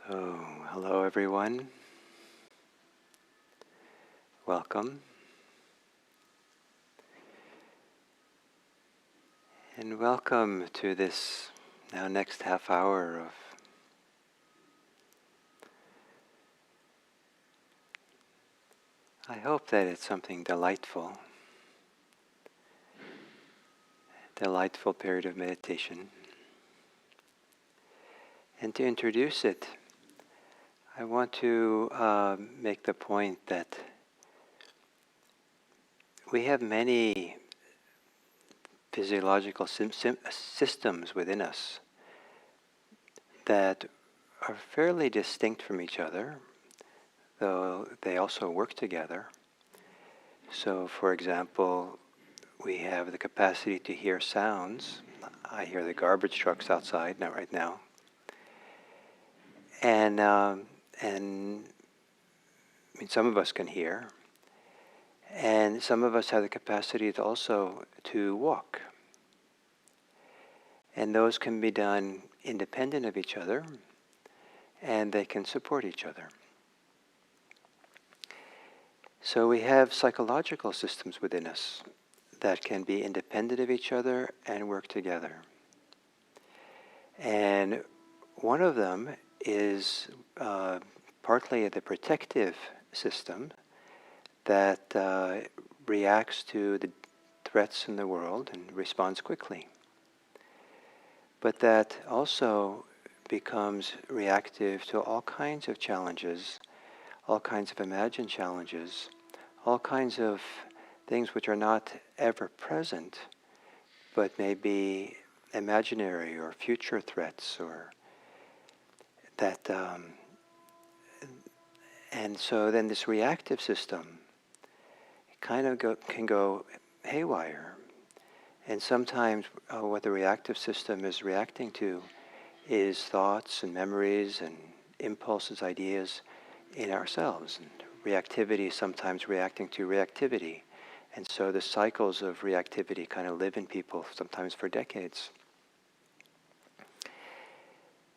So, hello everyone. Welcome. And welcome to this now next half hour of I hope that it's something delightful period of meditation. And to introduce it, I want to make the point that we have many physiological systems within us that are fairly distinct from each other, though they also work together. So, for example, we have the capacity to hear sounds. I hear the garbage trucks outside, not right now. And I mean, some of us can hear, and some of us have the capacity to also to walk. And those can be done independent of each other, and they can support each other. So we have psychological systems within us that can be independent of each other and work together. And one of them is partly the protective system that reacts to the threats in the world and responds quickly. But that also becomes reactive to all kinds of challenges, all kinds of imagined challenges, all kinds of things which are not ever present, but may be imaginary or future threats, or that. And so then this reactive system kind of can go haywire. And sometimes what the reactive system is reacting to is thoughts and memories and impulses, ideas in ourselves. And reactivity is sometimes reacting to reactivity. And so the cycles of reactivity kind of live in people sometimes for decades.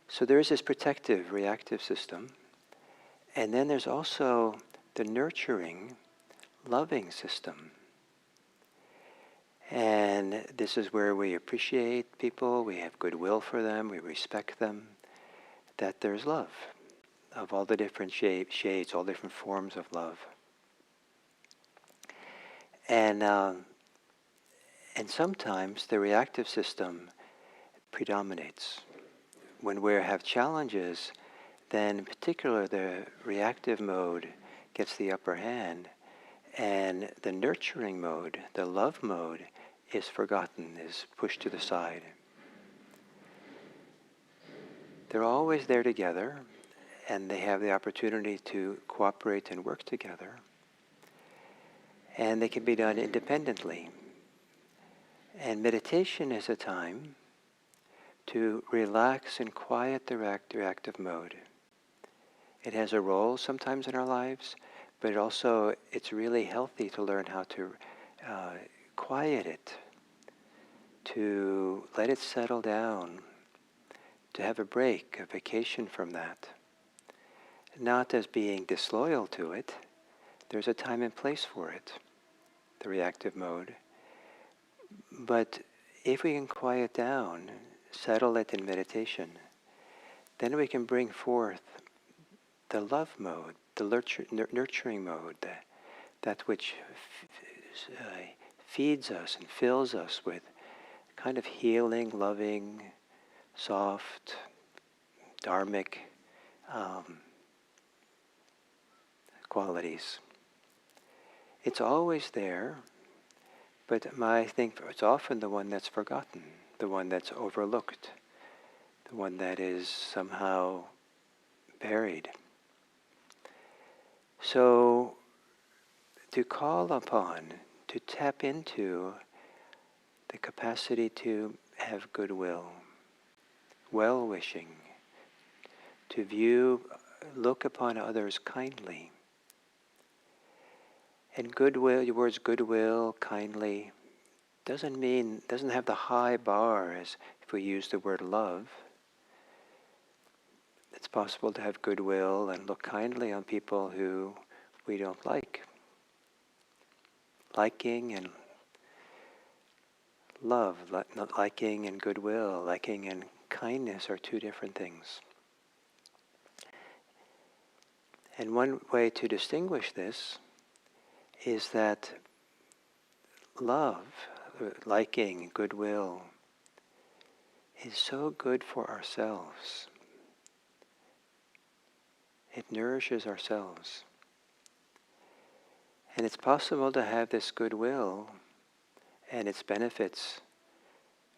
So there is this protective, reactive system. And then there's also the nurturing, loving system. And this is where we appreciate people, we have goodwill for them, we respect them, that there's love of all the different shades, all different forms of love. And sometimes the reactive system predominates. When we have challenges, then in particular the reactive mode gets the upper hand, and the nurturing mode, the love mode, is forgotten, is pushed to the side. They're always there together, and they have the opportunity to cooperate and work together. And they can be done independently. And meditation is a time to relax and quiet the reactive mode. It has a role sometimes in our lives, but it's really healthy to learn how to quiet it, to let it settle down, to have a break, a vacation from that. Not as being disloyal to it. There's a time and place for it, the reactive mode. But if we can quiet down, settle it in meditation, then we can bring forth the love mode, the nurturing mode, that which feeds us and fills us with kind of healing, loving, soft, dharmic qualities. It's always there, but I think it's often the one that's forgotten, the one that's overlooked, the one that is somehow buried. So to call upon, to tap into the capacity to have goodwill, well-wishing, to look upon others kindly. And goodwill, the words goodwill, kindly, doesn't have the high bar as if we use the word love. It's possible to have goodwill and look kindly on people who we don't like. Liking and love, not liking and goodwill, liking and kindness are two different things. And one way to distinguish this is that love, liking, goodwill, is so good for ourselves. It nourishes ourselves. And it's possible to have this goodwill and its benefits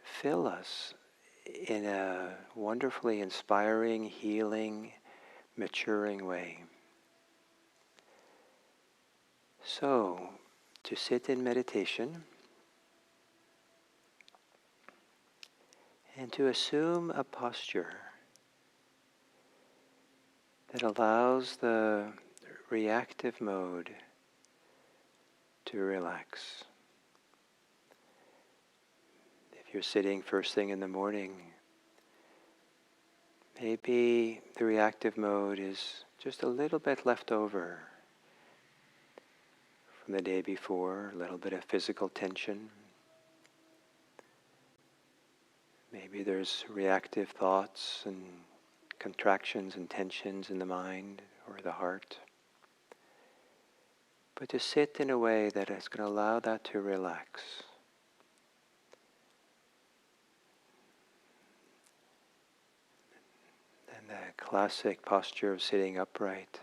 fill us in a wonderfully inspiring, healing, maturing way. So, to sit in meditation and to assume a posture that allows the reactive mode to relax. If you're sitting first thing in the morning, maybe the reactive mode is just a little bit left over from the day before, a little bit of physical tension. Maybe there's reactive thoughts and contractions and tensions in the mind or the heart. But to sit in a way that is going to allow that to relax. And the classic posture of sitting upright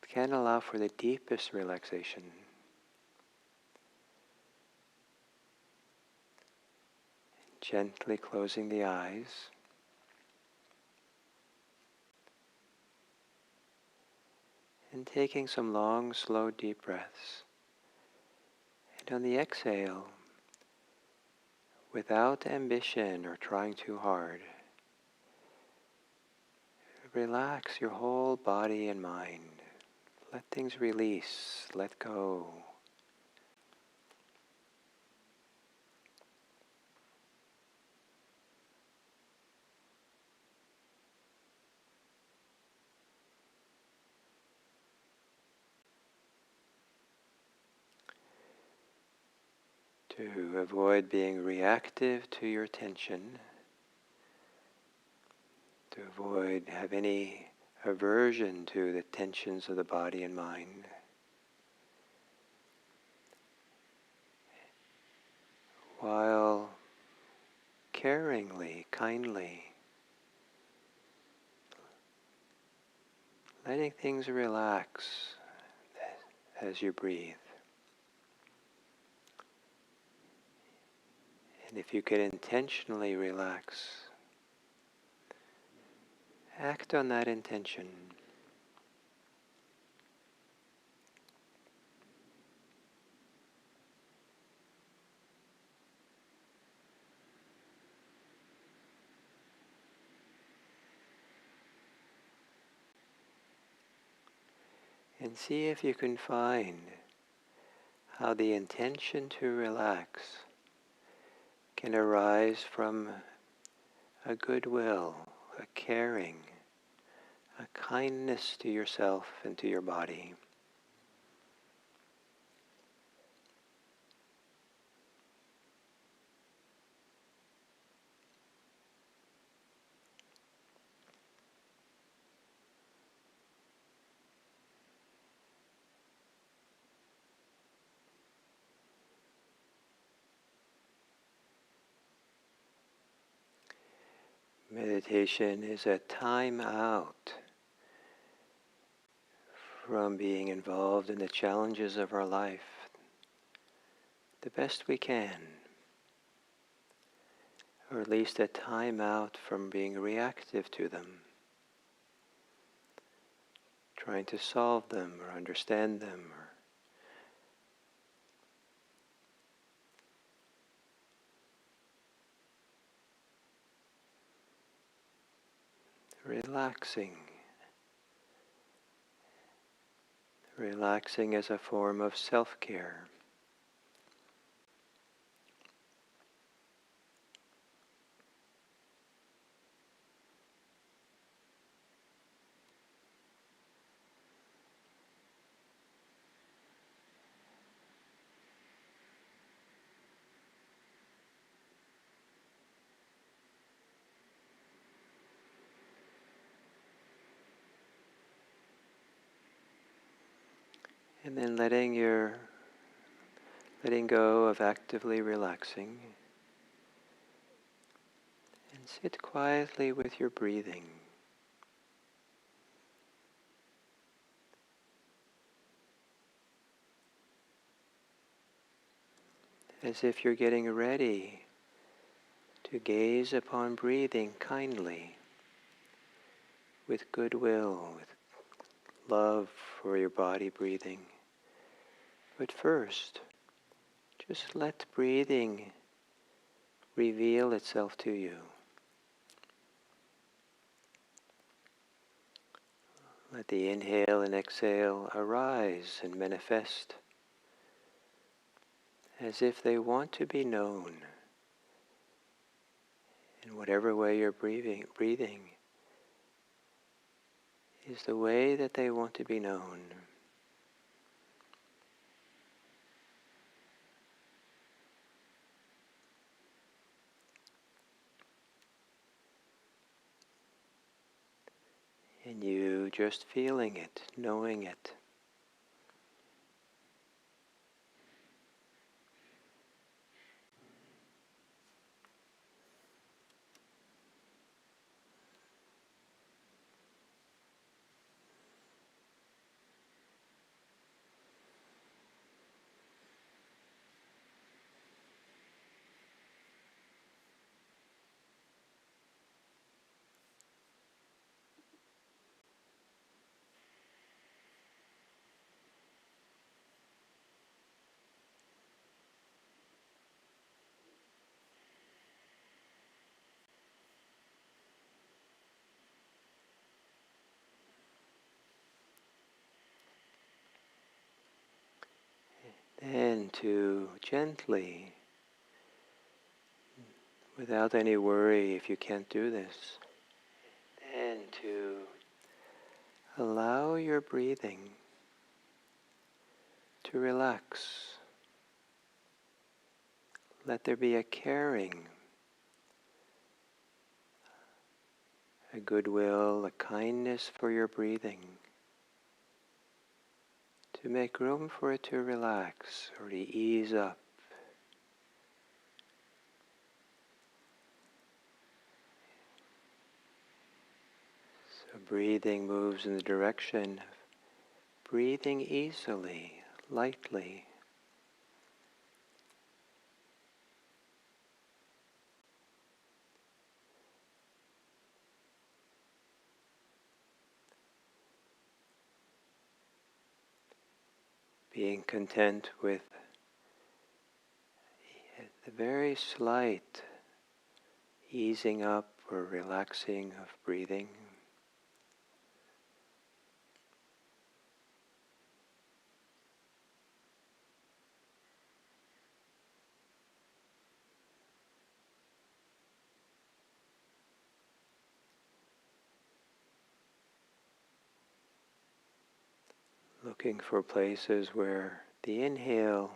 can allow for the deepest relaxation. Gently closing the eyes. And taking some long, slow, deep breaths. And on the exhale, without ambition or trying too hard, relax your whole body and mind. Let things release, let go. To avoid being reactive to your tension, to have any aversion to the tensions of the body and mind. While caringly, kindly, letting things relax as you breathe. And if you can intentionally relax, act on that intention. And see if you can find how the intention to relax can arise from a goodwill, a caring, a kindness to yourself and to your body. Meditation is a time out from being involved in the challenges of our life the best we can, or at least a time out from being reactive to them, trying to solve them or understand them, or relaxing as a form of self-care. And then letting go of actively relaxing, and sit quietly with your breathing. As if you're getting ready to gaze upon breathing kindly, with goodwill, with love for your body breathing. But first, just let breathing reveal itself to you. Let the inhale and exhale arise and manifest as if they want to be known. In whatever way you're breathing is the way that they want to be known. And you just feeling it, knowing it. Then to gently, without any worry if you can't do this, then to allow your breathing to relax. Let there be a caring, a goodwill, a kindness for your breathing, to make room for it to relax or to ease up. So breathing moves in the direction of breathing easily, lightly. Being content with the very slight easing up or relaxing of breathing. Looking for places where the inhale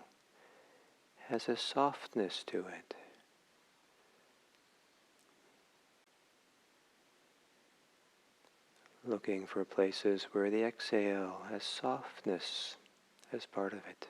has a softness to it. Looking for places where the exhale has softness as part of it.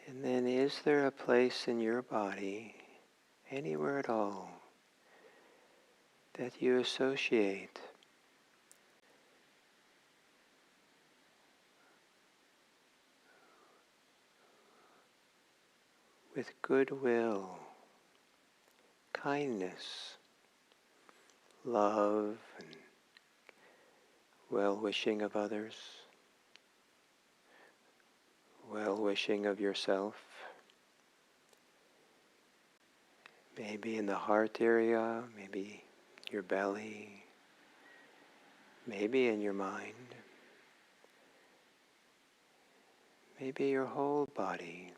And then is there a place in your body, anywhere at all, that you associate with goodwill, kindness, love, and well-wishing of others, well-wishing of yourself, maybe in the heart area, maybe your belly, maybe in your mind, maybe your whole body.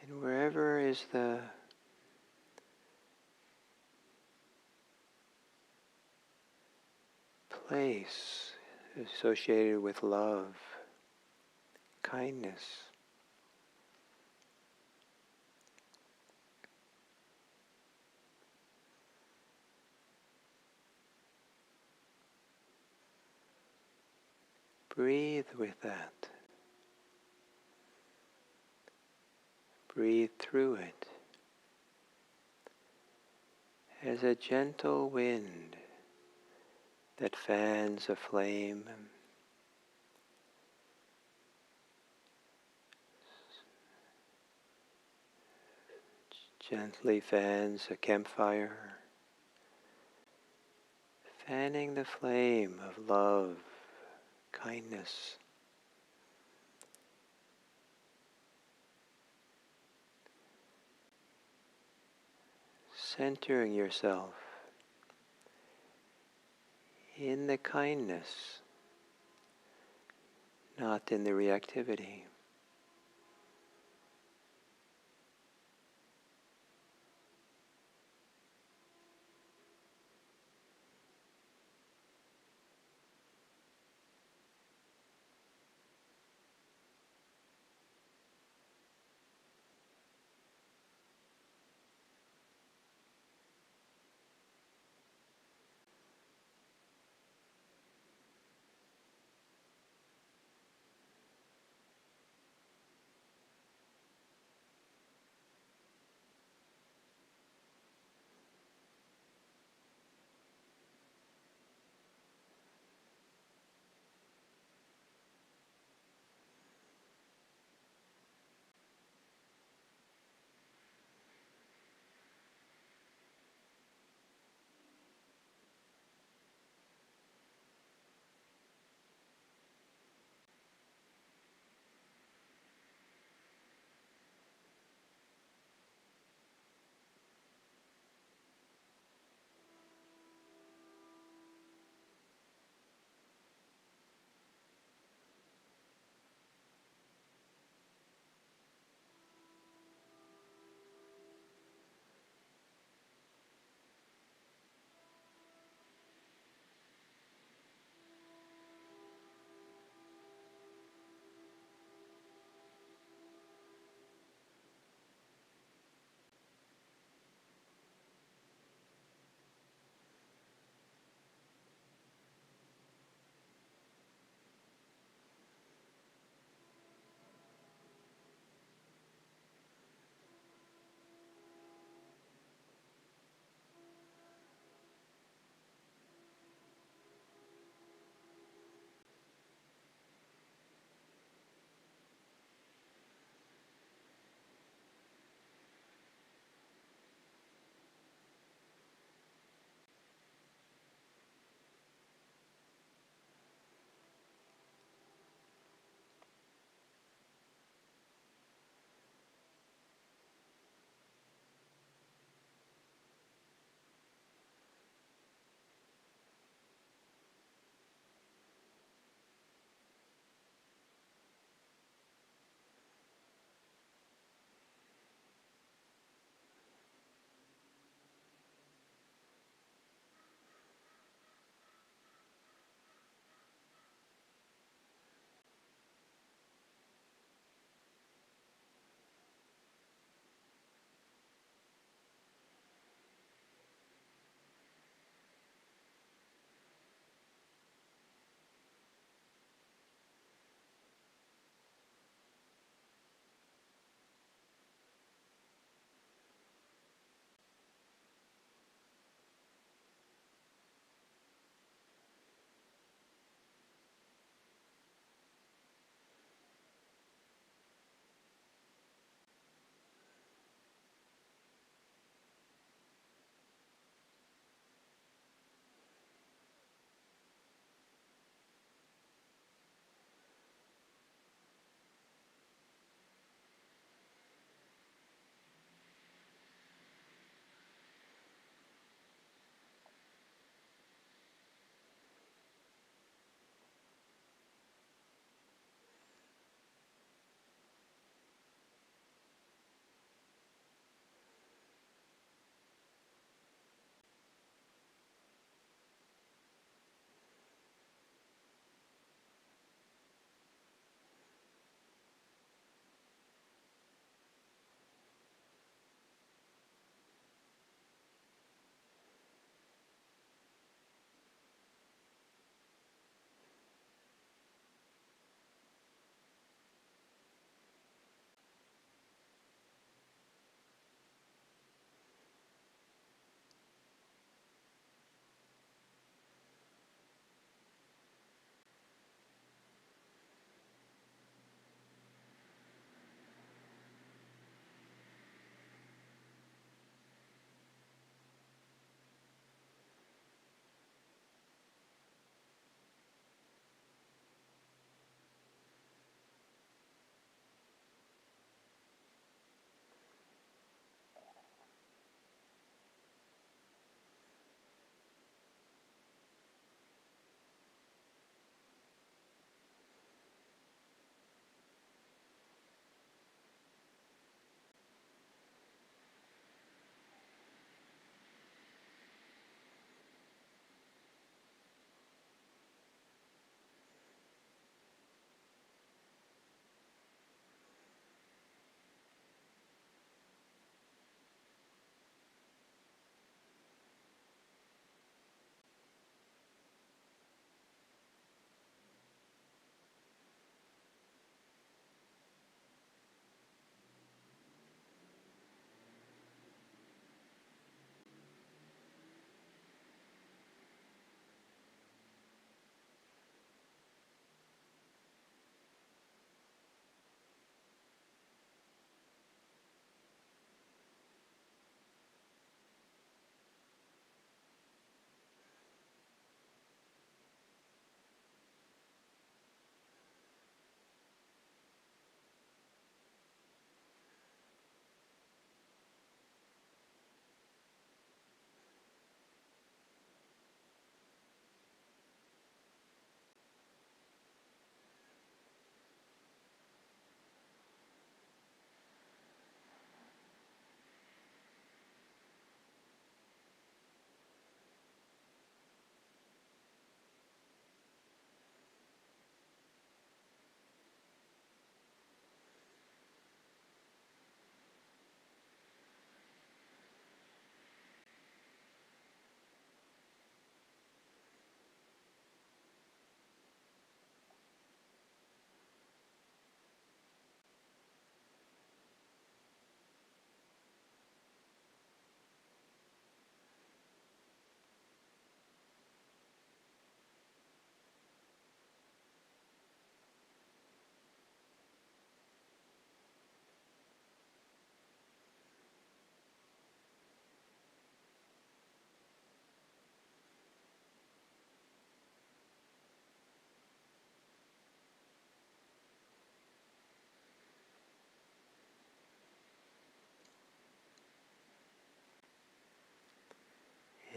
And wherever is the place associated with love, kindness, breathe with that. Breathe through it as a gentle wind that fans a flame, gently fans a campfire, fanning the flame of love, kindness. Centering yourself in the kindness, not in the reactivity.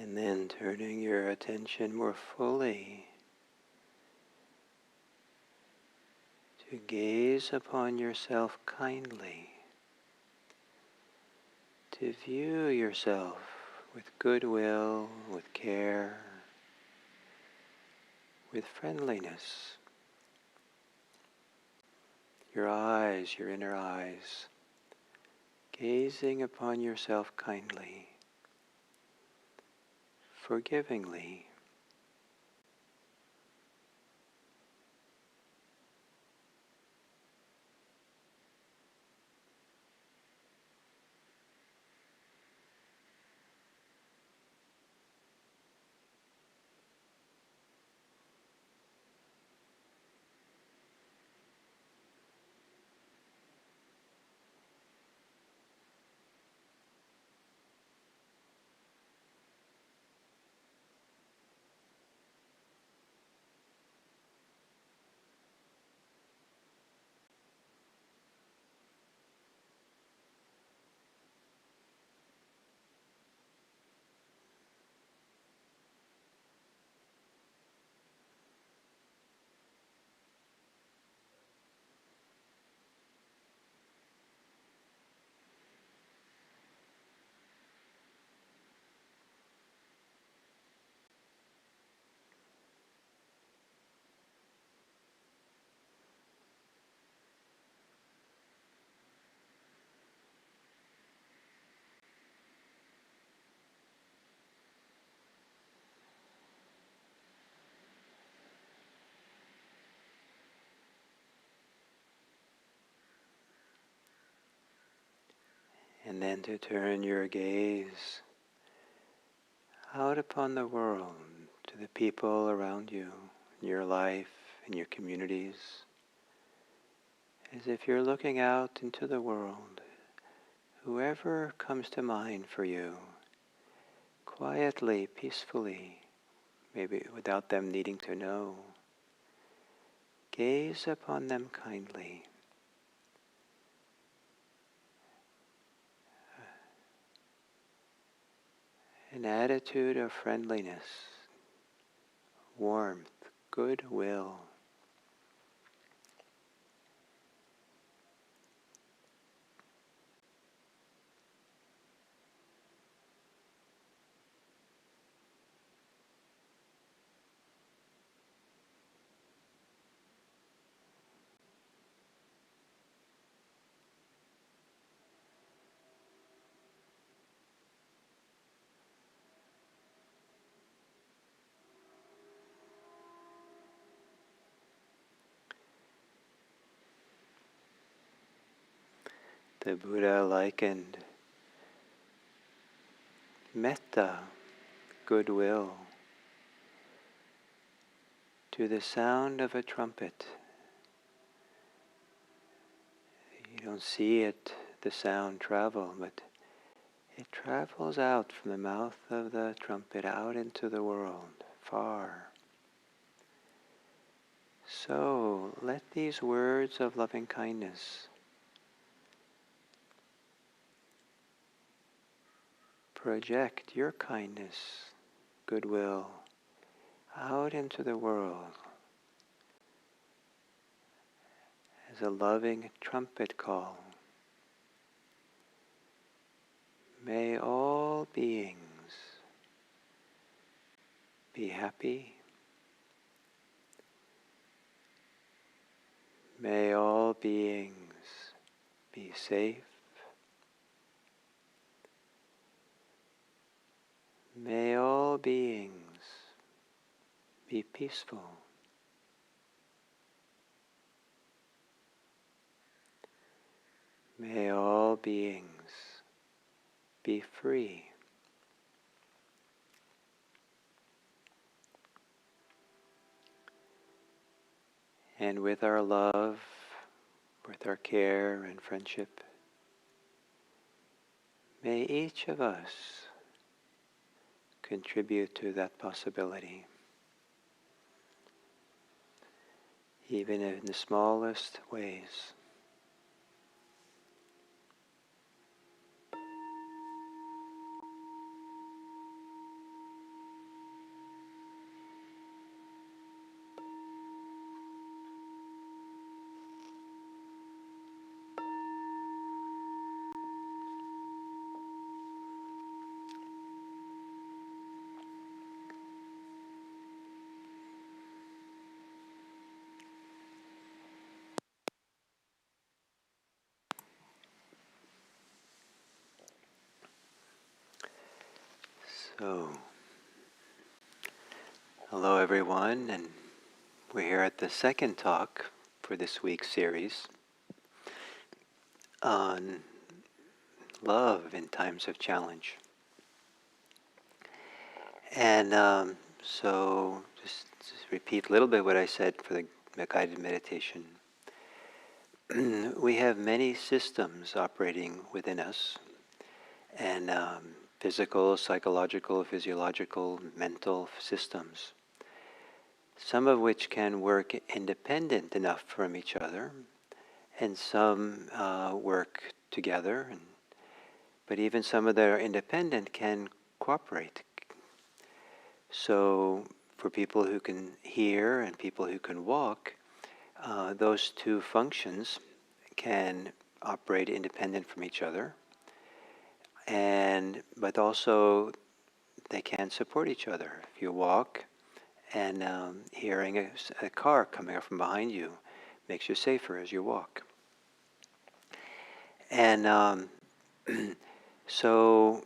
And then turning your attention more fully to gaze upon yourself kindly, to view yourself with goodwill, with care, with friendliness. Your eyes, your inner eyes, gazing upon yourself kindly, forgivingly. And then to turn your gaze out upon the world, to the people around you, in your life, in your communities, as if you're looking out into the world. Whoever comes to mind for you, quietly, peacefully, maybe without them needing to know, gaze upon them kindly. An attitude of friendliness, warmth, goodwill. The Buddha likened metta, goodwill, to the sound of a trumpet. You don't see it, the sound travel, but it travels out from the mouth of the trumpet out into the world, far. So let these words of loving kindness project your kindness, goodwill, out into the world as a loving trumpet call. May all beings be happy. May all beings be safe. May all beings be peaceful. May all beings be free. And with our love, with our care and friendship, may each of us contribute to that possibility, even in the smallest ways. So, hello everyone, and we're here at the second talk for this week's series on love in times of challenge. And so, just repeat a little bit what I said for the guided meditation. We have many systems operating within us, and physical, psychological, physiological, mental systems, some of which can work independent enough from each other, and some work together, but even some of that are independent can cooperate. So for people who can hear and people who can walk, those two functions can operate independent from each other, but also they can support each other. If you walk and hearing a car coming up from behind you makes you safer as you walk. And so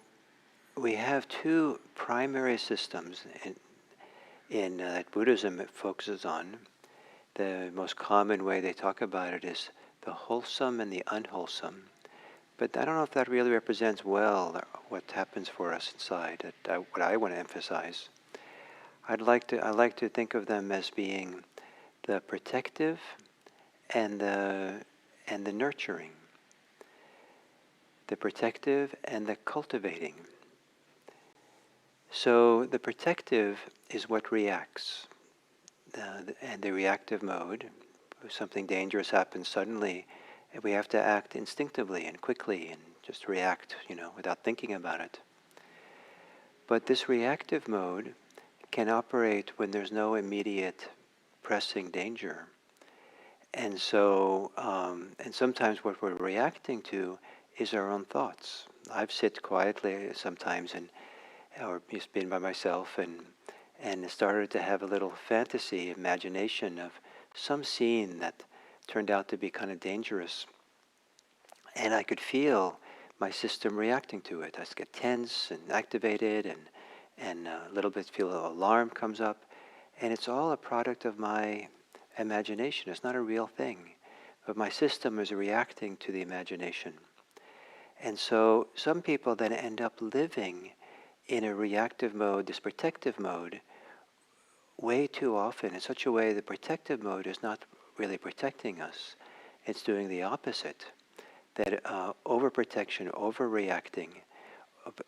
we have two primary systems that Buddhism focuses on. The most common way they talk about it is the wholesome and the unwholesome. But I don't know if that really represents well what happens for us inside. What I want to emphasize. I like to think of them as being the protective and the nurturing. The protective and the cultivating. So the protective is what reacts, and the reactive mode. If something dangerous happens suddenly, we have to act instinctively and quickly and just react, without thinking about it. But this reactive mode can operate when there's no immediate pressing danger. And so, and sometimes what we're reacting to is our own thoughts. I've sit quietly sometimes or just been by myself and started to have a little fantasy, imagination of some scene that turned out to be kind of dangerous. And I could feel my system reacting to it. I just get tense and activated and a little bit feel an alarm comes up. And it's all a product of my imagination. It's not a real thing. But my system is reacting to the imagination. And so some people then end up living in a reactive mode, this protective mode, way too often in such a way the protective mode is not really protecting us. It's doing the opposite. That overprotection, overreacting,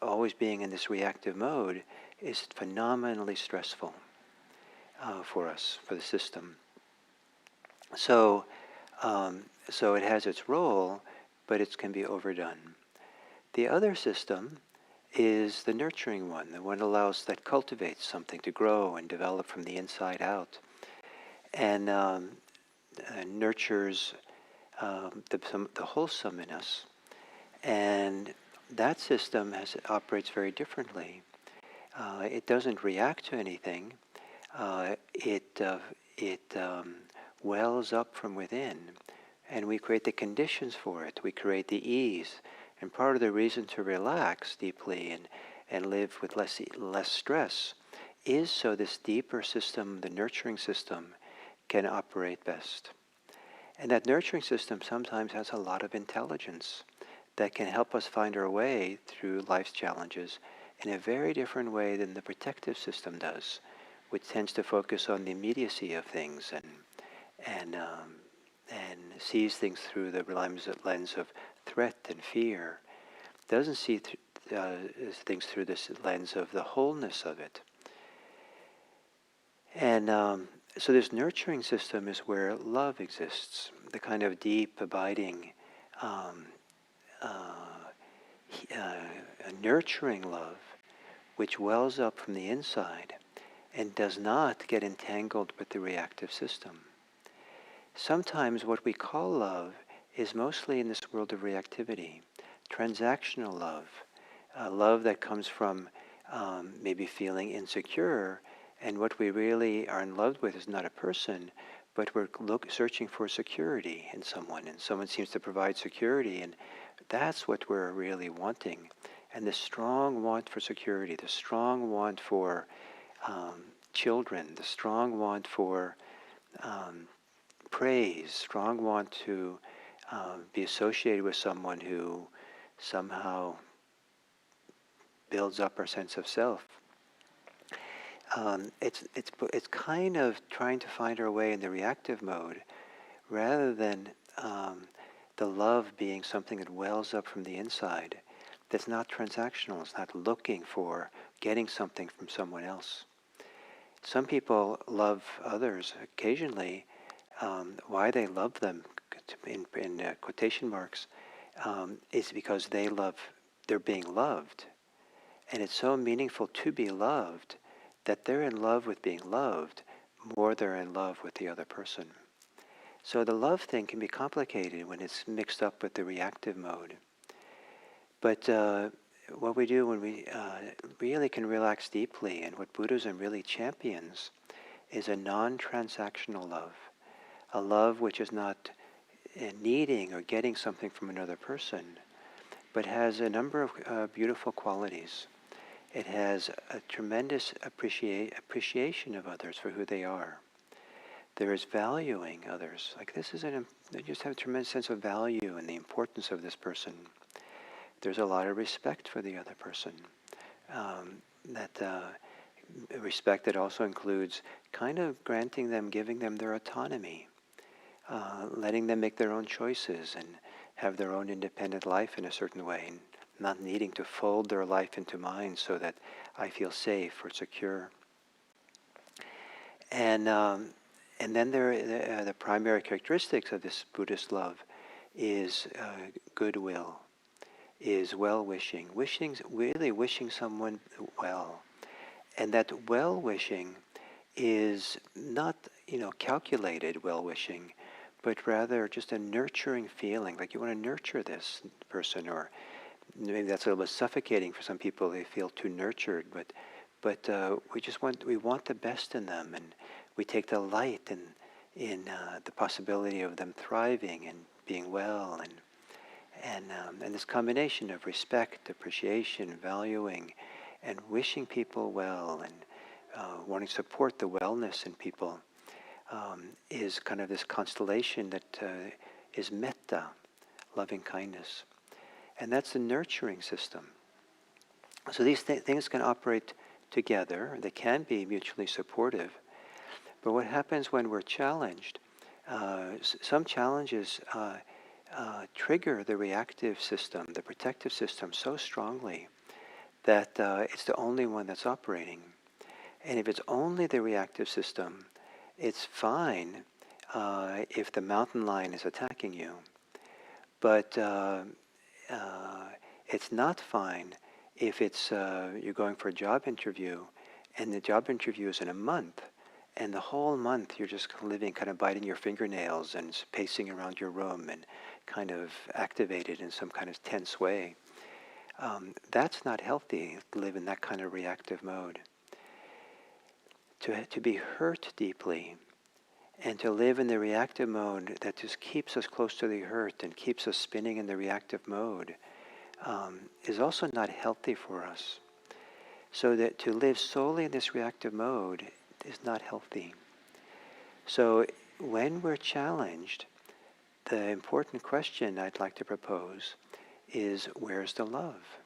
always being in this reactive mode is phenomenally stressful for us, for the system. So it has its role, but it can be overdone. The other system is the nurturing one, the one that cultivates something to grow and develop from the inside out, and nurtures the wholesome in us. And that system operates very differently. It doesn't react to anything. It wells up from within, and we create the conditions for it. We create the ease. And part of the reason to relax deeply and live with less stress is so this deeper system, the nurturing system, can operate best. And that nurturing system sometimes has a lot of intelligence that can help us find our way through life's challenges in a very different way than the protective system does, which tends to focus on the immediacy of things and sees things through the lens of threat and fear, doesn't see things through this lens of the wholeness of it. And so this nurturing system is where love exists, the kind of deep, abiding, nurturing love, which wells up from the inside and does not get entangled with the reactive system. Sometimes what we call love is mostly in this world of reactivity, transactional love, love that comes from maybe feeling insecure, and what we really are in love with is not a person, but we're searching for security in someone, and someone seems to provide security, and that's what we're really wanting. And the strong want for security, the strong want for children, the strong want for praise, strong want to be associated with someone who somehow builds up our sense of self. It's kind of trying to find our way in the reactive mode rather than the love being something that wells up from the inside, that's not transactional, it's not looking for getting something from someone else. Some people love others occasionally. Why they love them, in quotation marks, is because they're being loved. And it's so meaningful to be loved that they're in love with being loved more than they're in love with the other person. So the love thing can be complicated when it's mixed up with the reactive mode. But what we do when we really can relax deeply, and what Buddhism really champions, is a non-transactional love. A love which is not needing or getting something from another person, but has a number of beautiful qualities. It has a tremendous appreciation of others for who they are. There is valuing others. Like they just have a tremendous sense of value and the importance of this person. There's a lot of respect for the other person. Respect that also includes kind of granting them, giving them their autonomy, letting them make their own choices and have their own independent life in a certain way, and not needing to fold their life into mine so that I feel safe or secure. And then the primary characteristics of this Buddhist love is goodwill, is well-wishing, really wishing someone well. And that well-wishing is not, calculated well-wishing, but rather just a nurturing feeling, like you want to nurture this person, or maybe that's a little bit suffocating for some people. They feel too nurtured, but we want the best in them, and we take delight in the possibility of them thriving and being well, and this combination of respect, appreciation, valuing, and wishing people well, and wanting to support the wellness in people, is kind of this constellation that is metta, loving kindness. And that's the nurturing system. So these things can operate together. They can be mutually supportive. But what happens when we're challenged, some challenges trigger the reactive system, the protective system, so strongly that it's the only one that's operating. And if it's only the reactive system, it's fine if the mountain lion is attacking you. But it's not fine if you're going for a job interview, and the job interview is in a month, and the whole month you're just living, kind of biting your fingernails and pacing around your room and kind of activated in some kind of tense way. That's not healthy, to live in that kind of reactive mode. To be hurt deeply and to live in the reactive mode that just keeps us close to the hurt and keeps us spinning in the reactive mode is also not healthy for us. So that to live solely in this reactive mode is not healthy. So when we're challenged, the important question I'd like to propose is, where's the love?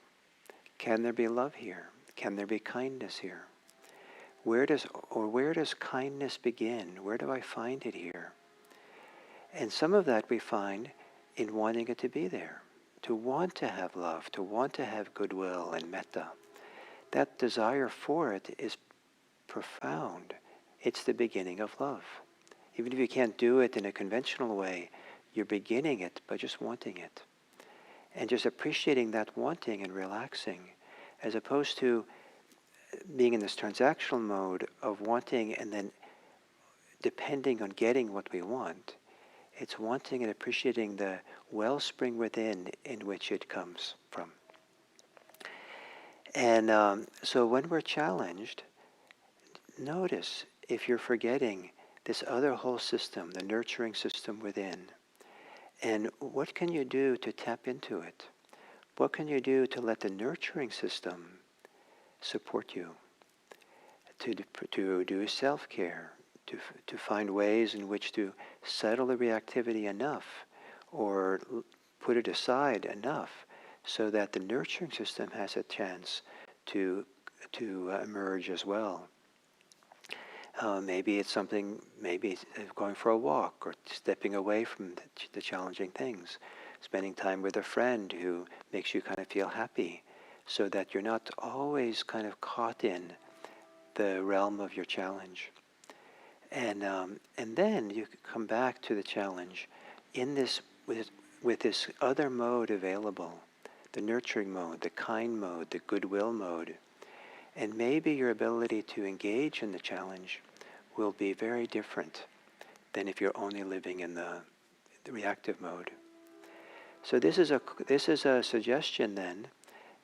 Can there be love here? Can there be kindness here? Where does kindness begin? Where do I find it here? And some of that we find in wanting it to be there, to want to have love, to want to have goodwill and metta. That desire for it is profound. It's the beginning of love. Even if you can't do it in a conventional way, you're beginning it by just wanting it. And just appreciating that wanting and relaxing, as opposed to being in this transactional mode of wanting and then depending on getting what we want. It's wanting and appreciating the wellspring within in which it comes from. And so when we're challenged, notice if you're forgetting this other whole system, the nurturing system within. And what can you do to tap into it? what can you do to let the nurturing system support you? To do self-care, to find ways in which to settle the reactivity enough or put it aside enough so that the nurturing system has a chance to emerge as well. Maybe it's something, maybe it's going for a walk or stepping away from the challenging things, spending time with a friend who makes you kind of feel happy so that you're not always kind of caught in the realm of your challenge. And then you come back to the challenge in this with this other mode available, the nurturing mode, the kind mode, the goodwill mode. And maybe your ability to engage in the challenge will be very different than if you're only living in the reactive mode. So this is a suggestion then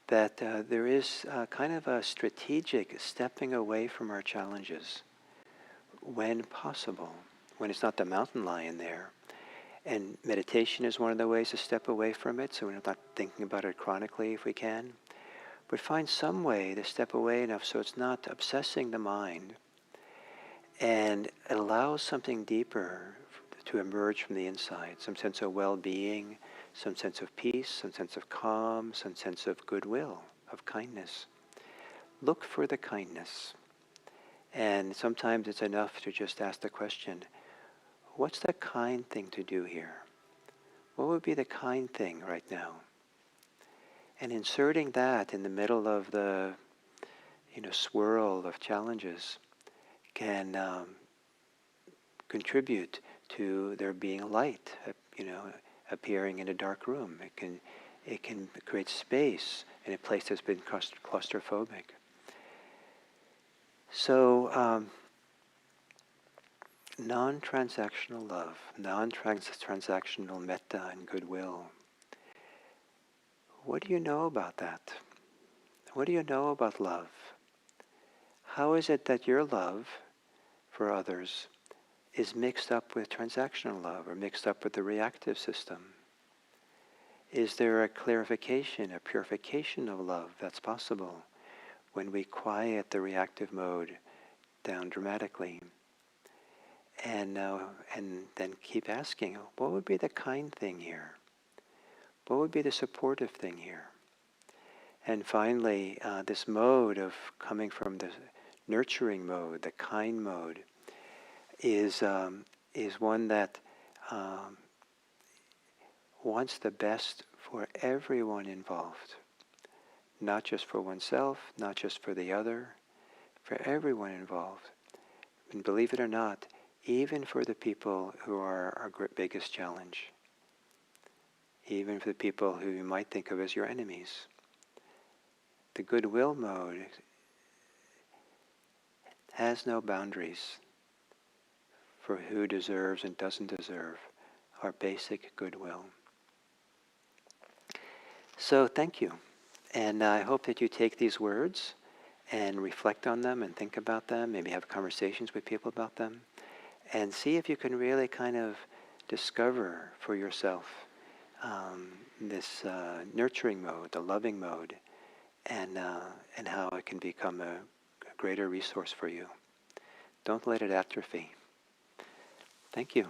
that there is kind of a strategic stepping away from our challenges when possible, when it's not the mountain lion there. And meditation is one of the ways to step away from it, so we're not thinking about it chronically if we can. But find some way to step away enough so it's not obsessing the mind and allow something deeper to emerge from the inside, some sense of well-being, some sense of peace, some sense of calm, some sense of goodwill, of kindness. Look for the kindness. And sometimes it's enough to just ask the question, what's the kind thing to do here? What would be the kind thing right now? And inserting that in the middle of the swirl of challenges can contribute to there being light, appearing in a dark room. It can create space in a place that's been claustrophobic. So non-transactional love, non-transactional metta and goodwill. What do you know about that? What do you know about love? How is it that your love for others is mixed up with transactional love or mixed up with the reactive system? Is there a clarification, a purification of love that's possible when we quiet the reactive mode down dramatically? And then keep asking, what would be the kind thing here? What would be the supportive thing here? And finally, this mode of coming from the nurturing mode, the kind mode, is one that wants the best for everyone involved, not just for oneself, not just for the other, for everyone involved. And believe it or not, even for the people who are our biggest challenge, even for the people who you might think of as your enemies. The goodwill mode has no boundaries for who deserves and doesn't deserve our basic goodwill. So thank you. And I hope that you take these words and reflect on them and think about them, maybe have conversations with people about them, and see if you can really kind of discover for yourself this nurturing mode, the loving mode, and how it can become a greater resource for you. Don't let it atrophy. Thank you.